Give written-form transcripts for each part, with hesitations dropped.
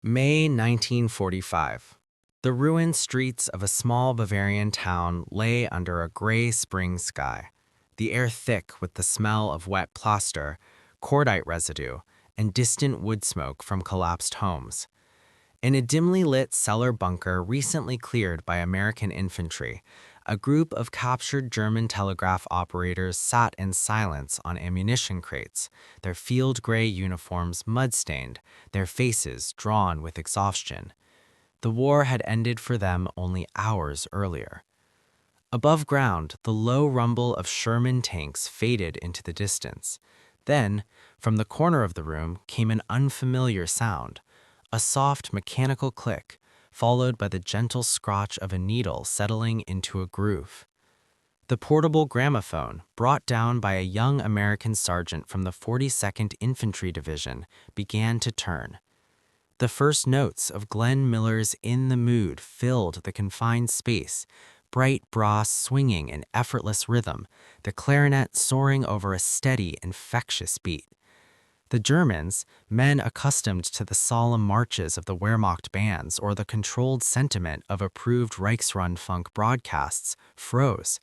May 1945. The ruined streets of a small Bavarian town lay under a gray spring sky, the air thick with the smell of wet plaster, cordite residue, and distant wood smoke from collapsed homes. In a dimly lit cellar bunker recently cleared by American infantry, a group of captured German telegraph operators sat in silence on ammunition crates, their field gray uniforms mud-stained, their faces drawn with exhaustion. The war had ended for them only hours earlier. Above ground, the low rumble of Sherman tanks faded into the distance. Then, from the corner of the room came an unfamiliar sound, a soft mechanical click, followed by the gentle scratch of a needle settling into a groove. The portable gramophone, brought down by a young American sergeant from the 42nd Infantry Division, began to turn. The first notes of Glenn Miller's In the Mood filled the confined space, bright brass swinging in effortless rhythm, the clarinet soaring over a steady, infectious beat. The Germans, men accustomed to the solemn marches of the Wehrmacht bands or the controlled sentiment of approved Reichsrundfunk broadcasts, froze.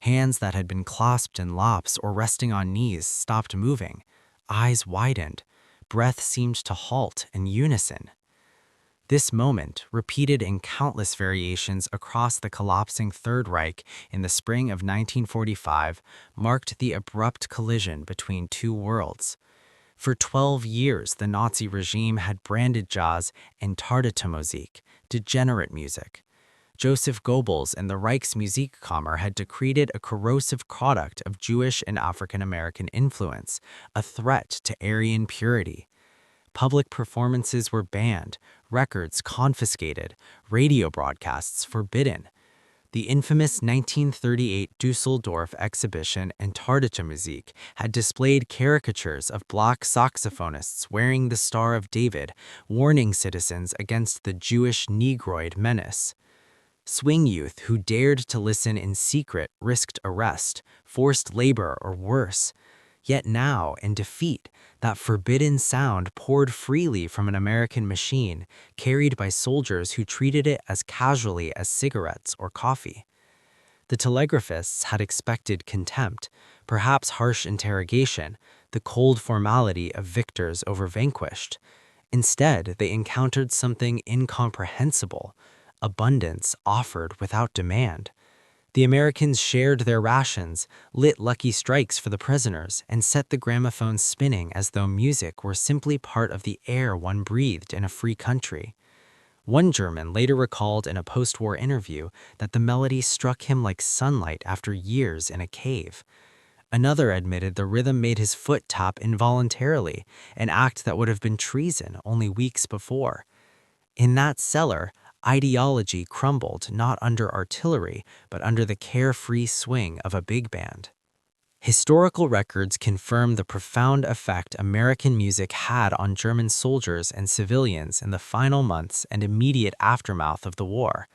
Hands that had been clasped in laps or resting on knees stopped moving. Eyes widened. Breath seemed to halt in unison. This moment, repeated in countless variations across the collapsing Third Reich in the spring of 1945, marked the abrupt collision between two worlds. For 12 years, the Nazi regime had branded jazz Entirestory, degenerate music. Joseph Goebbels and the Reichsmusikkammer had decreed a corrosive product of Jewish and African American influence, a threat to Aryan purity. Public performances were banned, records confiscated, radio broadcasts forbidden. The infamous 1938 Dusseldorf exhibition Entirestory had displayed caricatures of black saxophonists wearing the Star of David, warning citizens against the Jewish Negroid menace. Swing youth who dared to listen in secret risked arrest, forced labor, or worse. Yet now, in defeat, that forbidden sound poured freely from an American machine, carried by soldiers who treated it as casually as cigarettes or coffee. The telegraphists had expected contempt, perhaps harsh interrogation, the cold formality of victors over vanquished. Instead, they encountered something incomprehensible: abundance offered without demand. The Americans shared their rations, lit lucky strikes for the prisoners, and set the gramophone spinning as though music were simply part of the air one breathed in a free country. One German later recalled in a post-war interview that the melody struck him like sunlight after years in a cave. Another admitted the rhythm made his foot tap involuntarily, an act that would have been treason only weeks before. In that cellar, ideology crumbled not under artillery, but under the carefree swing of a big band. Historical records confirm the profound effect American music had on German soldiers and civilians in the final months and immediate aftermath of the war.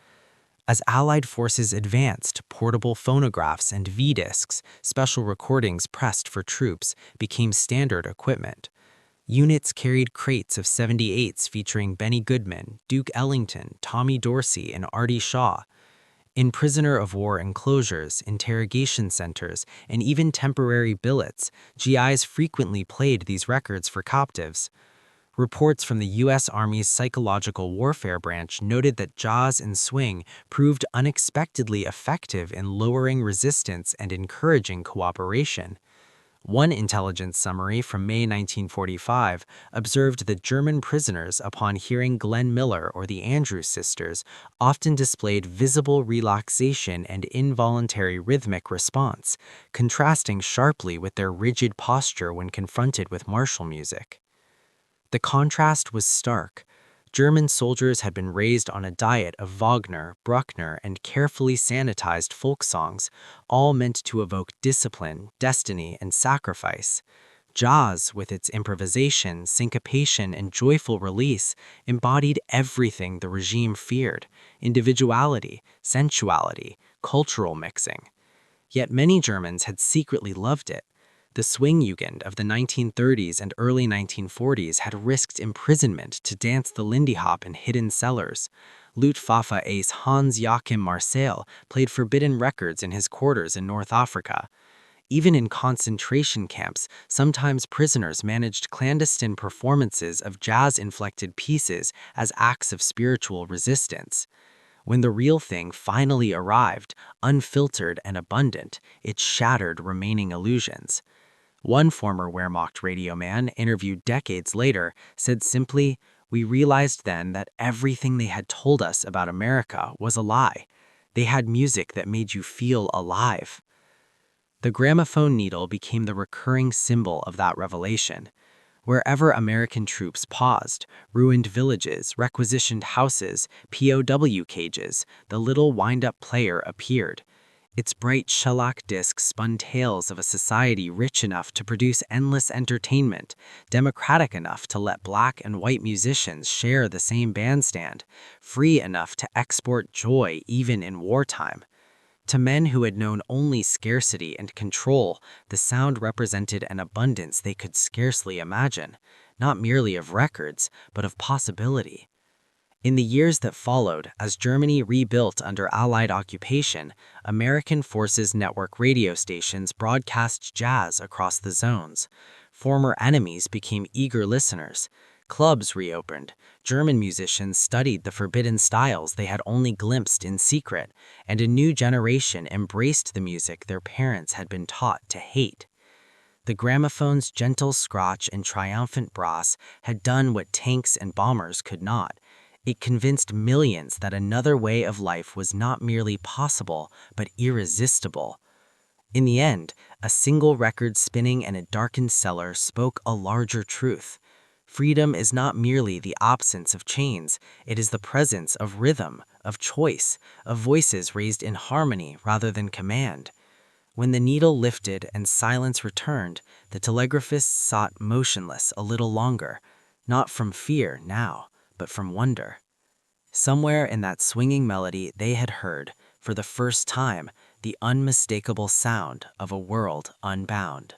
As Allied forces advanced, portable phonographs and V-discs, special recordings pressed for troops, became standard equipment. Units carried crates of 78s featuring Benny Goodman, Duke Ellington, Tommy Dorsey, and Artie Shaw. In prisoner of war enclosures, interrogation centers, and even temporary billets, GIs frequently played these records for captives. Reports from the U.S. Army's Psychological Warfare Branch noted that jazz and swing proved unexpectedly effective in lowering resistance and encouraging cooperation. One intelligence summary from May 1945 observed that German prisoners, upon hearing Glenn Miller or the Andrews Sisters, often displayed visible relaxation and involuntary rhythmic response, contrasting sharply with their rigid posture when confronted with martial music. The contrast was stark. German soldiers had been raised on a diet of Wagner, Bruckner, and carefully sanitized folk songs, all meant to evoke discipline, destiny, and sacrifice. Jazz, with its improvisation, syncopation, and joyful release, embodied everything the regime feared: individuality, sensuality, cultural mixing. Yet many Germans had secretly loved it. The Swingjugend of the 1930s and early 1940s had risked imprisonment to dance the Lindy Hop in hidden cellars. Luftwaffe ace Hans Joachim Marseille played forbidden records in his quarters in North Africa. Even in concentration camps, sometimes prisoners managed clandestine performances of jazz-inflected pieces as acts of spiritual resistance. When the real thing finally arrived, unfiltered and abundant, it shattered remaining illusions. One former Wehrmacht radio man, interviewed decades later, said simply, "We realized then that everything they had told us about America was a lie. They had music that made you feel alive." The gramophone needle became the recurring symbol of that revelation. Wherever American troops paused, ruined villages, requisitioned houses, POW cages, the little wind-up player appeared. Its bright shellac disc spun tales of a society rich enough to produce endless entertainment, democratic enough to let black and white musicians share the same bandstand, free enough to export joy even in wartime. To men who had known only scarcity and control, the sound represented an abundance they could scarcely imagine, not merely of records, but of possibility. In the years that followed, as Germany rebuilt under Allied occupation, American Forces Network radio stations broadcast jazz across the zones. Former enemies became eager listeners. Clubs reopened. German musicians studied the forbidden styles they had only glimpsed in secret, and a new generation embraced the music their parents had been taught to hate. The gramophone's gentle scratch and triumphant brass had done what tanks and bombers could not. It convinced millions that another way of life was not merely possible, but irresistible. In the end, a single record spinning in a darkened cellar spoke a larger truth. Freedom is not merely the absence of chains, it is the presence of rhythm, of choice, of voices raised in harmony rather than command. When the needle lifted and silence returned, the telegraphists sat motionless a little longer, not from fear now, but from wonder. Somewhere in that swinging melody they had heard, for the first time, the unmistakable sound of a world unbound.